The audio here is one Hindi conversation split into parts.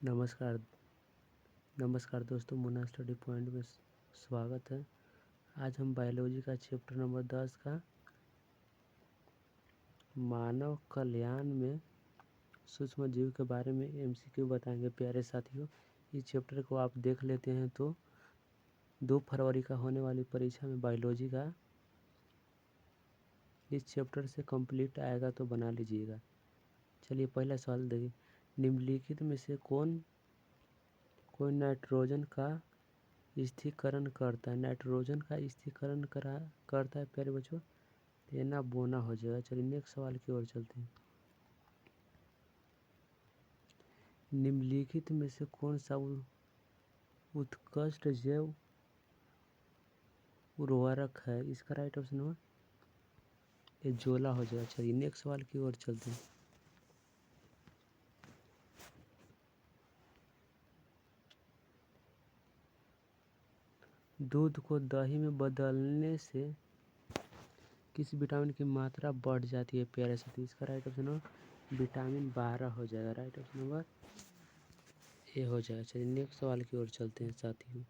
नमस्कार नमस्कार दोस्तों, मुन्ना स्टडी पॉइंट में स्वागत है। आज हम बायोलॉजी का चैप्टर नंबर 10 का मानव कल्याण में सूक्ष्म जीव के बारे में एमसीक्यू बताएंगे। प्यारे साथियों, इस चैप्टर को आप देख लेते हैं तो 2 फरवरी का होने वाली परीक्षा में बायोलॉजी का इस चैप्टर से कंप्लीट आएगा तो बना लीजिएगा। चलिए पहला सवाल देखिए, निम्नलिखित में से कोई नाइट्रोजन का स्थिरीकरण करता है। नाइट्रोजन का स्थिरीकरण करता है प्यारे बच्चों, तेना बोना हो जाएगा। चलिए नेक्स्ट सवाल की ओर चलते हैं। निम्नलिखित में से कौन सा उत्कृष्ट जैव उर्वरक है। इसका राइट ऑप्शन हो एजोला हो जाएगा। चलिए नेक्स्ट सवाल की ओर चलते हैं। दूध को दही में बदलने से किस विटामिन की मात्रा बढ़ जाती है प्यारे साथी। इसका राइट ऑप्शन हो विटामिन 12 हो जाएगा। राइट ऑप्शन नंबर ए हो जाएगा। चलिए नेक्स्ट सवाल की ओर चलते हैं साथियों।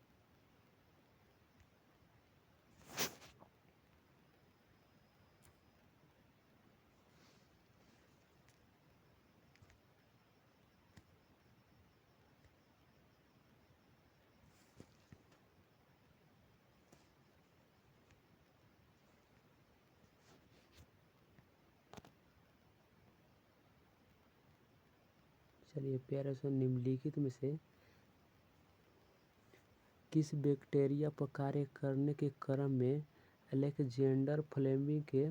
चलिए प्यारे से निम्नलिखित में से किस बैक्टीरिया पर कार्य करने के क्रम में अलेक्जेंडर फ्लेमिंग के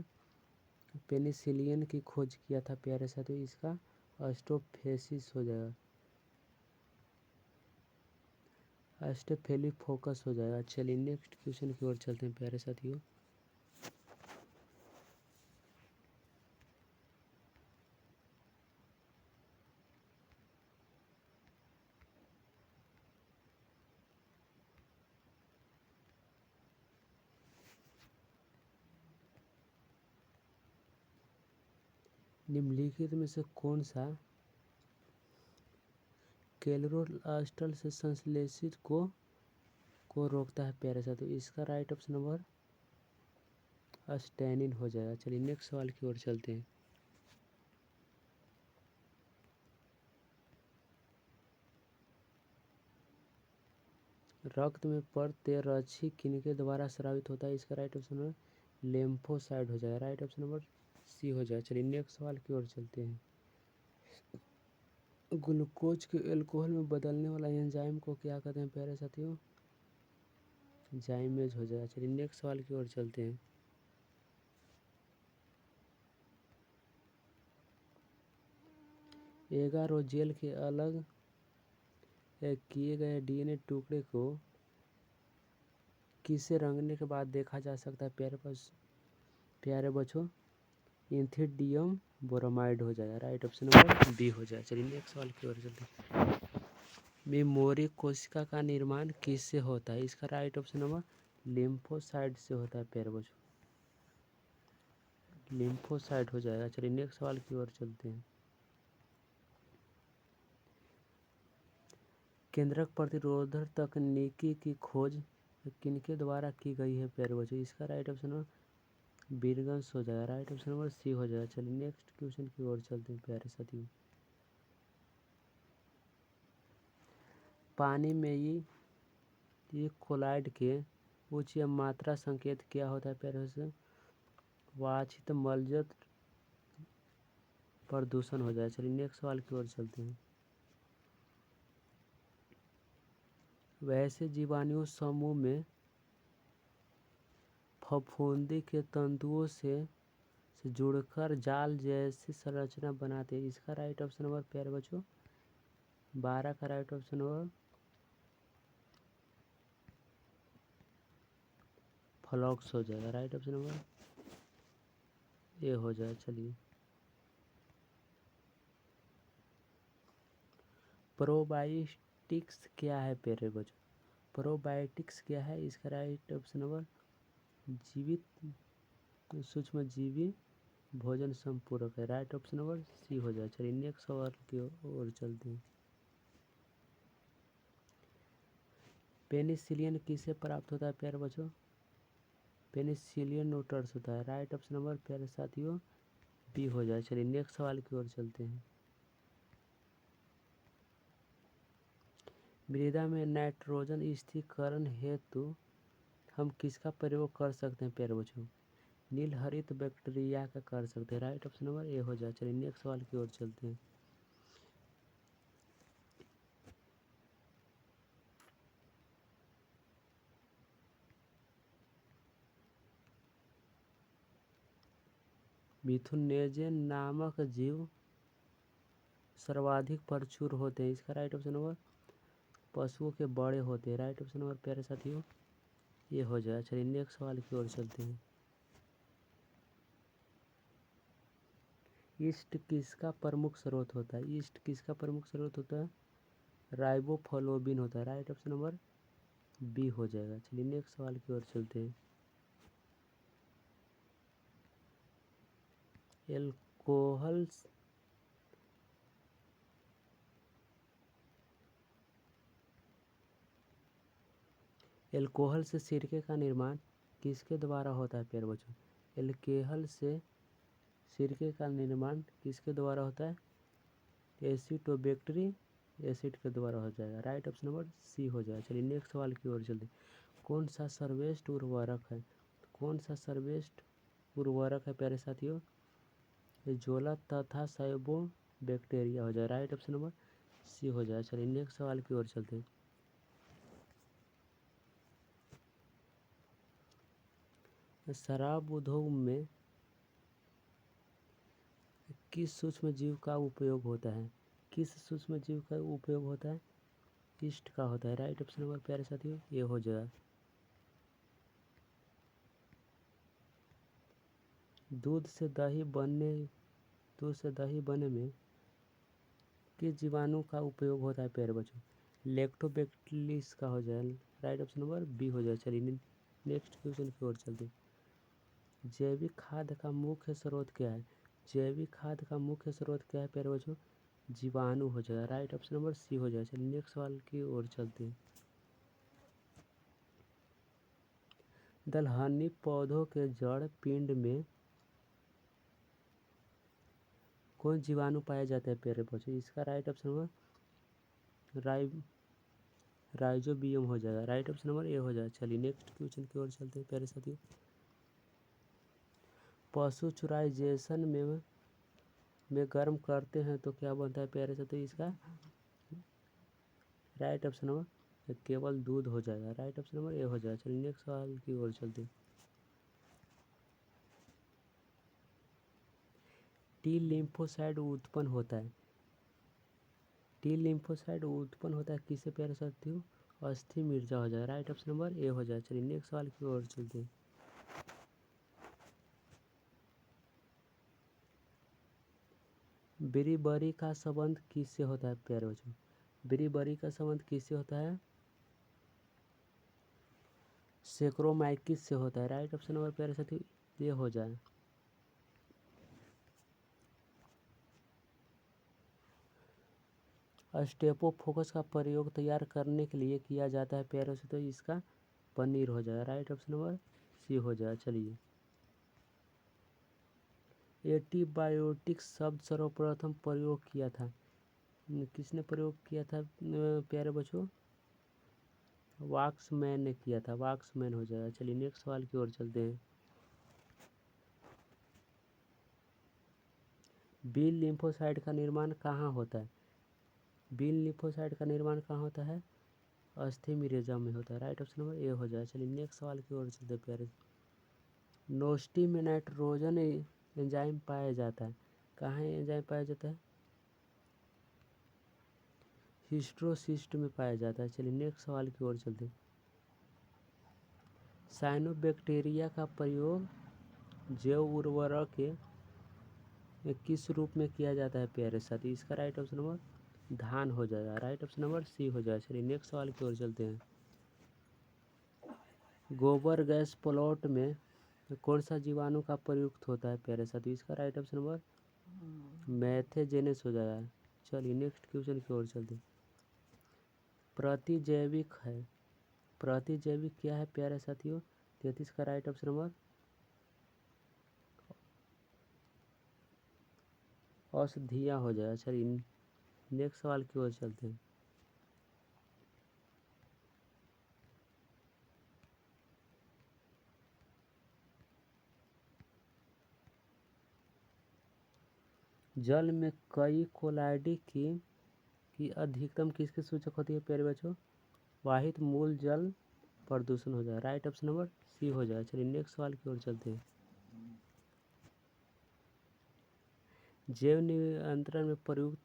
पेनिसिलिन की खोज किया था प्यारे साथियों। इसका स्टोफेसिस हो जाएगा, स्टेफिलोकोकस हो जाएगा। चलिए नेक्स्ट क्वेश्चन की ओर चलते हैं प्यारे साथियों। निम्नलिखित में से कौन सा क्लोरोप्लास्ट से संश्लेषित को रोकता है प्यारे साथियों। इसका राइट ऑप्शन नंबर स्टेनिन हो जाएगा। चलिए नेक्स्ट सवाल की ओर चलते हैं। रक्त में प्रतिरक्षी किनके द्वारा स्रावित होता है। इसका राइट ऑप्शन नंबर लिम्फोसाइट हो जाएगा। राइट ऑप्शन नंबर सी हो जाएगा। चलिए नेक्स्ट सवाल की ओर चलते हैं। ग्लूकोज के अल्कोहल में बदलने वाला एंजाइम को क्या कहते हैं प्यारे साथियों। जाइमेज हो जाएगा। चलिए नेक्स्ट सवाल की ओर चलते हैं। एगारोजेल के अलग किए गए डीएनए टुकड़े को किसे रंगने के बाद देखा जा सकता है प्यारे बच्चों। इथिडियम बोरोमाइड हो जाएगा। राइट ऑप्शन नंबर बी हो जाएगा। चलिए नेक्स्ट सवाल की ओर चलते हैं। मेमोरी कोशिका का निर्माण किससे होता है। इसका राइट ऑप्शन नंबर लिम्फोसाइट से होता है प्यारे बच्चों, लिम्फोसाइट हो जाएगा। चलिए नेक्स्ट सवाल की ओर चलते हैं। केंद्रक प्रतिरोधक तकनीकी की खोज किनके द्वारा की गई है प्यारे बच्चों। इसका राइट ऑप्शन नंबर बीरगंस हो जाएगा। राइट ऑप्शन नंबर सी हो जाएगा। चलिए नेक्स्ट क्वेश्चन की ओर चलते हैं प्यारे साथियों। पानी में ये कोलाइड के उच्च मात्रा संकेत क्या होता है प्यारे बच्चों। वांछित मलजल प्रदूषण हो जाएगा। चलिए नेक्स्ट सवाल की ओर चलते हैं। वैसे जीवाणु समूह में फफूंदी के तंतुओं से जुड़कर जाल जैसी संरचना बनाते हैं। इसका राइट ऑप्शन नंबर प्यारे बच्चों 12 का राइट ऑप्शन नंबर फ्लॉक्स हो जाएगा। राइट ऑप्शन नंबर ए हो जाएगा। चलिए प्रोबायोटिक्स क्या है प्यारे बच्चों। प्रोबायोटिक्स क्या है। इसका राइट ऑप्शन नंबर जीवित सूक्ष्म जीवी भोजन संपूरक है। राइट ऑप्शन नंबर सी हो जाए। चलिए नेक्स्ट सवाल की ओर चलते हैं। पेनिसिलिन किससे प्राप्त होता है प्यारे बच्चों? पेनिसिलिन नोटर्स होता है। राइट ऑप्शन नंबर प्यारे साथियों बी हो जाए। चलिए नेक्स्ट सवाल की ओर चलते हैं। मृदा में नाइट्रोजन स्थिरीकरण हेतु हम किसका प्रयोग कर सकते हैं प्यारे बच्चों? नील हरित बैक्टीरिया का कर सकते हैं। राइट ऑप्शन नंबर ए हो जाए। चलिए नेक्स्ट सवाल की ओर चलते हैं। मिथुनेजन नामक जीव सर्वाधिक प्रचुर होते हैं। इसका राइट ऑप्शन नंबर पशुओं के बड़े होते हैं। राइट ऑप्शन नंबर प्यारे साथियों ये हो जाए। चलिए नेक्स्ट सवाल की ओर चलते हैं। ईस्ट किसका प्रमुख स्रोत होता है? ईस्ट किसका प्रमुख स्रोत होता है? राइबोफ्लाविन होता है। राइट ऑप्शन नंबर बी हो जाएगा। चलिए नेक्स्ट सवाल की ओर चलते हैं। एल्कोहल एल्कोहल से सिरके का निर्माण किसके द्वारा होता है प्यारे बच्चों? एल्कोहल से सिरके का निर्माण किसके द्वारा होता है? एसिटोबैक्टीरिक एसिड के द्वारा हो जाएगा। राइट ऑप्शन नंबर सी हो जाएगा। चलिए नेक्स्ट सवाल की ओर चलते हैं। कौन सा सर्वश्रेष्ठ उर्वरक है? कौन सा सर्वश्रेष्ठ उर्वरक है प्यारे साथियों? जोला तथा साइबो बैक्टीरिया हो जाए। राइट ऑप्शन नंबर सी हो जाए। चलिए नेक्स्ट सवाल की ओर चलते हैं। शराब उद्योग में किस सूक्ष्म जीव का उपयोग होता है? किस सूक्ष्म जीव का उपयोग होता है? ईस्ट का होता है। राइट ऑप्शन नंबर प्यारे साथियों ये हो जाए। दूध से दही बनने में किस जीवाणु का उपयोग होता है प्यारे बच्चों? लैक्टोबैसिलस का हो जाए। राइट ऑप्शन नंबर बी हो जाए। चलिए नेक्स्ट क्वेश्चन की ओर चलते हैं। जैविक खाद का मुख्य स्रोत क्या है? जैविक खाद का मुख्य स्रोत क्या है प्यारे बच्चों? जीवाणु हो जाएगा। राइट ऑप्शन नंबर सी हो जाए। चलिए नेक्स्ट सवाल की ओर चलते हैं। दलहनी पौधों के जड़ पिंड में कौन जीवाणु पाया जाता है प्यारे बच्चों? इसका राइट ऑप्शन नंबर राइजोबियम हो जाएगा। राइट ऑप्शन नंबर ए हो जाएगा। चलिए नेक्स्ट क्वेश्चन की ओर चलते हैं प्यारे साथियों। पशुचराइजेशन में गर्म करते हैं तो क्या बनता है प्यारे साथियों? इसका राइट ऑप्शन नंबर केवल दूध हो जाएगा। राइट ऑप्शन नंबर ए हो जाएगा। चलिए नेक्स्ट सवाल की ओर चलते हैं। टी लिम्फोसाइट उत्पन्न होता है। टी लिम्फोसाइट उत्पन्न होता है किससे प्यारे साथियों? अस्थि मज्जा हो जाएगा। राइट ऑप्शन नंबर ए हो जाए। चलिए नेक्स्ट सवाल की ओर चलते हैं। बेरी का संबंध किससे होता है प्यारे बच्चों? बेरी का संबंध किससे होता है? सेक्रोमाइकिस से होता है। राइट ऑप्शन नंबर प्यारे साथियों ये हो जाए। स्टेपोफोकस का प्रयोग तैयार करने के लिए किया जाता है प्यारे साथियों। इसका पनीर हो जाएगा। राइट ऑप्शन नंबर सी हो जाए। चलिए एंटीबायोटिक शब्द सर्वप्रथम प्रयोग किया था किसने प्रयोग किया था प्यारे बच्चों? वाक्समैन ने किया था। वाक्समैन हो जाएगा। चलिए नेक्स्ट सवाल की ओर चलते हैं। बी लिम्फोसाइट का निर्माण कहाँ होता है? बी लिम्फोसाइट का निर्माण कहाँ होता है? अस्थि मज्जा में होता है। राइट ऑप्शन नंबर ए हो जाए। चलिए नेक्स्ट सवाल की ओर चलते हैं प्यारे। नोस्टी में नाइट्रोजन एंजाइम पाया जाता है। कहाँ एंजाइम पाया जाता है? हिस्टोसिस्ट में पाया जाता है। चलिए नेक्स्ट सवाल की ओर चलते हैं। साइनोबैक्टीरिया का प्रयोग जैव उर्वरक के किस रूप में किया जाता है प्यारे साथी? इसका राइट ऑप्शन नंबर धान हो जाएगा। राइट ऑप्शन नंबर सी हो जाएगा। चलिए नेक्स्ट सवाल की ओर चलते हैं। गोबर गैस प्लांट में कौन सा जीवाणु का प्रयुक्त होता है प्यारे साथी? इसका राइट ऑप्शन नंबर मैथेजेनेस हो जाएगा। चलिए नेक्स्ट क्वेश्चन की ओर चलते हैं। प्रतिजैविक है प्रतिजैविक क्या है प्यारे साथियों? 33 का राइट ऑप्शन नंबर औषधियाँ हो जाएगा। चलिए नेक्स्ट सवाल की ओर चलते हैं। जल में कई कोलाइडी की अधिकतम किसके सूचक होती है प्यारे बच्चों? वाहित मूल जल प्रदूषण हो जाएगा। राइट ऑप्शन नंबर सी हो जाएगा। चलिए नेक्स्ट सवाल की ओर चलते हैं। जैव नियंत्रण में प्रयुक्त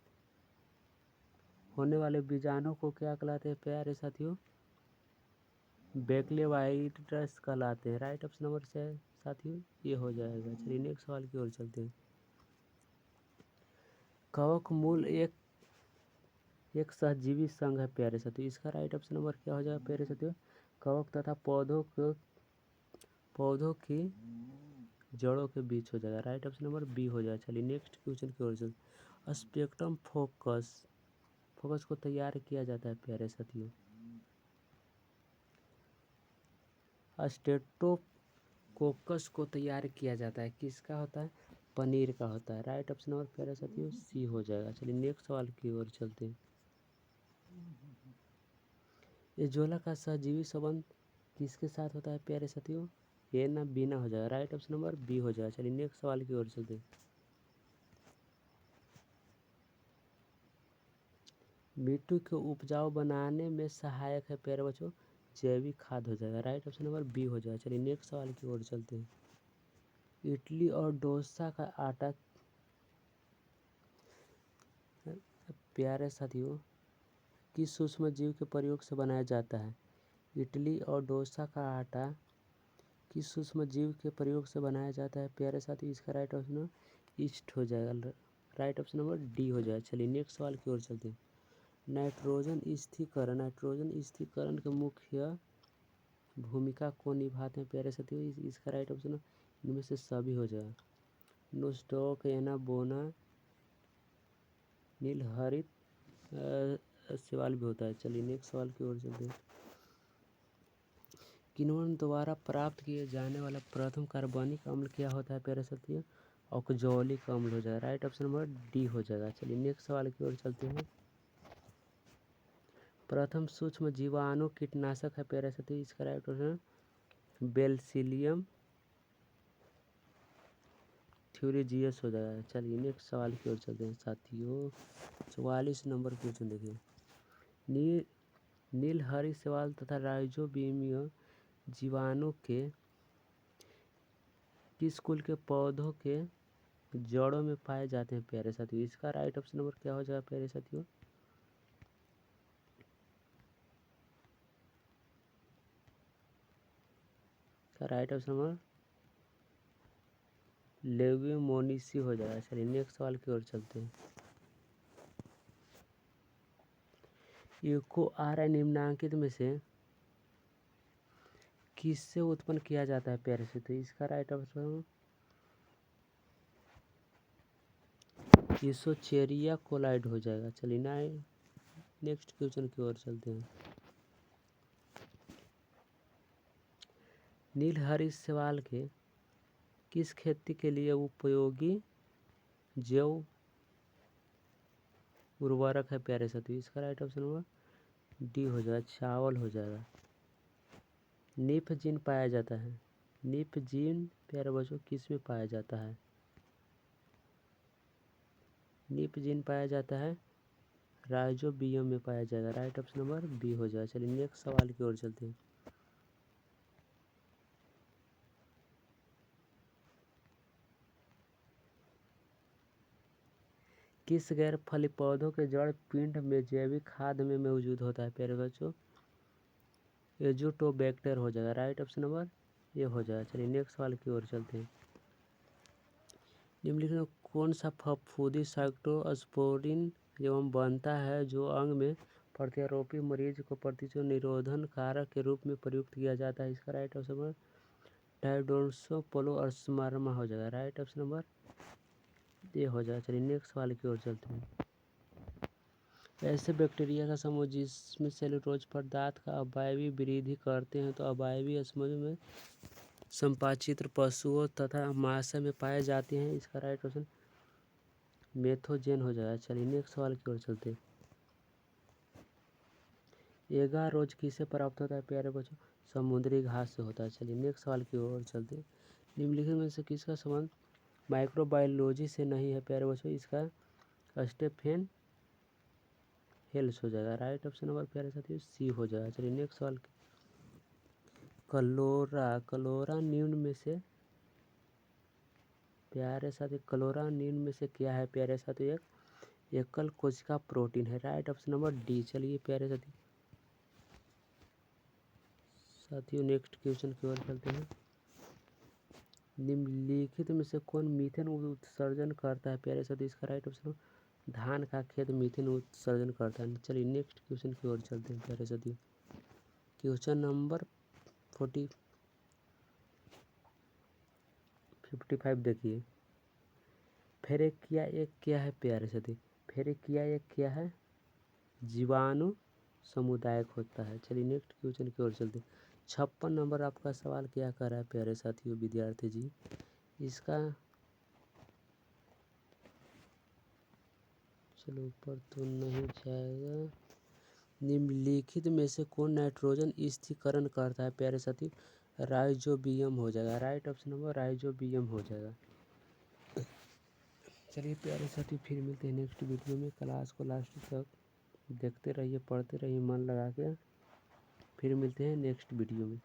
होने वाले बीजाणु को क्या कहलाते हैं प्यारे साथियों? बैक्टीरियोफाइट्स कहलाते हैं। राइट ऑप्शन नंबर से साथियों ये हो जाएगा। चलिए नेक्स्ट सवाल की ओर चलते हैं। कवक मूल एक सहजीवी संघ है प्यारे साथियों। इसका राइट ऑप्शन नंबर क्या हो जाएगा प्यारे साथियों? कवक तथा पौधों की जड़ों के बीच हो जाएगा। राइट ऑप्शन नंबर बी हो जाएगा। चलिए नेक्स्ट क्वेश्चन की ओर चलते। स्पेक्ट्रम फोकस को तैयार किया जाता है प्यारे साथियों। स्टेटोकोकस को तैयार किया जाता है किसका होता है? पनीर का होता है। राइट ऑप्शन नंबर प्यारे साथियों सी हो जाएगा। चलिए नेक्स्ट सवाल की ओर चलते हैं। एजोला का सहजीवी संबंध किसके साथ होता है प्यारे साथियों? ए ना बी ना हो जाएगा। राइट ऑप्शन नंबर बी हो जाएगा। चलिए नेक्स्ट सवाल की ओर चलते हैं। मिट्टी को उपजाऊ बनाने में सहायक है प्यारे बच्चों? जैविक खाद हो जाएगा। राइट ऑप्शन नंबर बी हो जाएगा। चलिए नेक्स्ट सवाल की ओर चलते हैं। इडली और डोसा का आटा प्यारे साथियों किस सूक्ष्म जीव के प्रयोग से बनाया जाता है? इडली और डोसा का आटा किस सूक्ष्म जीव के प्रयोग से बनाया जाता है प्यारे साथियों? इसका राइट ऑप्शन ईस्ट हो जाएगा। राइट ऑप्शन नंबर डी हो जाएगा। चलिए नेक्स्ट सवाल की ओर चलते हैं। नाइट्रोजन स्थिरीकरण के मुख्य भूमिका को निभाते हैं प्यारे साथियों? इसका राइट ऑप्शन इनमें से सभी हो जाएगा। नोस्टॉक एनाबोना नील हरित सवाल भी होता है। चलिए नेक्स्ट सवाल की ओर चलते हैं। किण्वन द्वारा प्राप्त किए जाने वाला प्रथम कार्बनिक अम्ल क्या होता है प्यारे साथियों? ऑक्जेलिक अम्ल हो जाएगा। राइट ऑप्शन नंबर डी हो जाएगा। चलिए नेक्स्ट सवाल की ओर चलते हैं। प्रथम सूक्ष्म जीवाणु कीटनाशक है प्यारे साथियों? इसका राइट ऑप्शन बेसिलियम थ्यूरिजियस हो जाएगा। चलिए नेक्स्ट सवाल की ओर चलते हैं साथियों। 44 नंबर क्वेश्चन देखिए। नील हरी शैवाल तथा राइजोबियम जीवाणु के किस कुल के पौधों के जड़ों में पाए जाते हैं प्यारे साथियों? इसका राइट ऑप्शन नंबर क्या हो जाएगा प्यारे साथियों? का राइट ऑप्शन नंबर लेग्यूमिनोसी हो जाएगा। चलिए नेक्स्ट सवाल की ओर चलते हैं। यूकोआर निम्नांकित में से किससे उत्पन्न किया जाता है प्यारे साथियों? इसका राइट ऑप्शन ईसोचेरिया कोलाइड हो जाएगा। चलिए नेक्स्ट क्वेश्चन की ओर चलते हैं। नील हरी शैवाल के किस खेती के लिए उपयोगी जैव उर्वरक है प्यारे साथियों? इसका राइट ऑप्शन नंबर डी हो जाएगा। चावल हो जाएगा। निफ जीन पाया जाता है। निफ जीन प्यारे बच्चों किस में पाया जाता है? निफ जीन पाया जाता है राइजोबियम में पाया जाएगा। राइट ऑप्शन नंबर बी हो जाएगा। चलिए नेक्स्ट सवाल की ओर चलते हैं। किस गैर फली पौधों के जड़ पिंड में जैविक खाद में मौजूद होता है प्यारे बच्चों? एजोटोबैक्टर हो जाएगा। राइट ऑप्शन नंबर ये हो जाएगा। चलिए नेक्स्ट सवाल की ओर चलते हैं। निम्नलिखित में कौन सा फफूंदी साइटोस्पोरिन एवं बनता है जो अंग में प्रत्यारोपी मरीज को प्रतिशोध निरोधन कारक के रूप में प्रयुक्त किया जाता है? इसका राइट ऑप्शन नंबर टाइडोसोपोलोअर्समार्मा हो जाएगा। राइट ऑप्शन नंबर ये हो जाएगा। चलिए नेक्स्ट सवाल की ओर चलते हैं। ऐसे बैक्टीरिया का समूह जिसमें सेलुलोज पदार्थ का अवायवीय वृद्धि करते हैं तो अवायवीय समूह में संपाचित्र पशुओं तथा मांसा में पाए जाते हैं। इसका राइट ऑप्शन मेथोजेन हो जाएगा। चलिए नेक्स्ट सवाल की ओर चलते हैं। एगारोज किससे प्राप्त होता है प्यारे बच्चों? समुद्री घास से होता है। चलिए नेक्स्ट सवाल की ओर चलते हैं। निम्नलिखित में से किसका संबंध माइक्रोबायोलॉजी से नहीं है प्यारे बच्चों? इसका स्टेफेन हेल्स हो जाएगा। राइट ऑप्शन नंबर प्यारे साथियों सी हो जाएगा। चलिए नेक्स्ट सवाल क्लोरा निम्न में से प्यारे साथी क्लोरा निम्न में से क्या है प्यारे साथियों? एक एकल कोशिका प्रोटीन है। Right option number D. चलिए प्यारे साथियों नेक्स्ट क्वेश्चन की ओर चलते हैं। निम्नलिखित में से कौन मीथेन उत्सर्जन करता है प्यारे साथियों? इसका राइट ऑप्शन धान का खेत मीथेन उत्सर्जन करता है। चलिए नेक्स्ट क्वेश्चन की ओर चलते हैं प्यारे साथियों। क्वेश्चन नंबर 55 देखिए। फेरेकिया एक क्या है प्यारे साथी? फेरेकिया एक क्या है? जीवाणु समुदायक होता है। चलिए नेक्स्ट क्वेश्चन की ओर चलते हैं। 56 नंबर आपका सवाल क्या कर रहा है प्यारे साथियों विद्यार्थी जी? इसका चलो ऊपर तो नहीं जाएगा। निम्नलिखित में से कौन नाइट्रोजन स्थिरीकरण करता है प्यारे साथी? राइजोबियम हो जाएगा। राइट ऑप्शन नंबर राइजोबियम हो जाएगा। चलिए प्यारे साथी फिर मिलते हैं नेक्स्ट वीडियो में। क्लास को लास्ट तक देखते रहिए, पढ़ते रहिए मन लगा के। फिर मिलते हैं नेक्स्ट वीडियो में।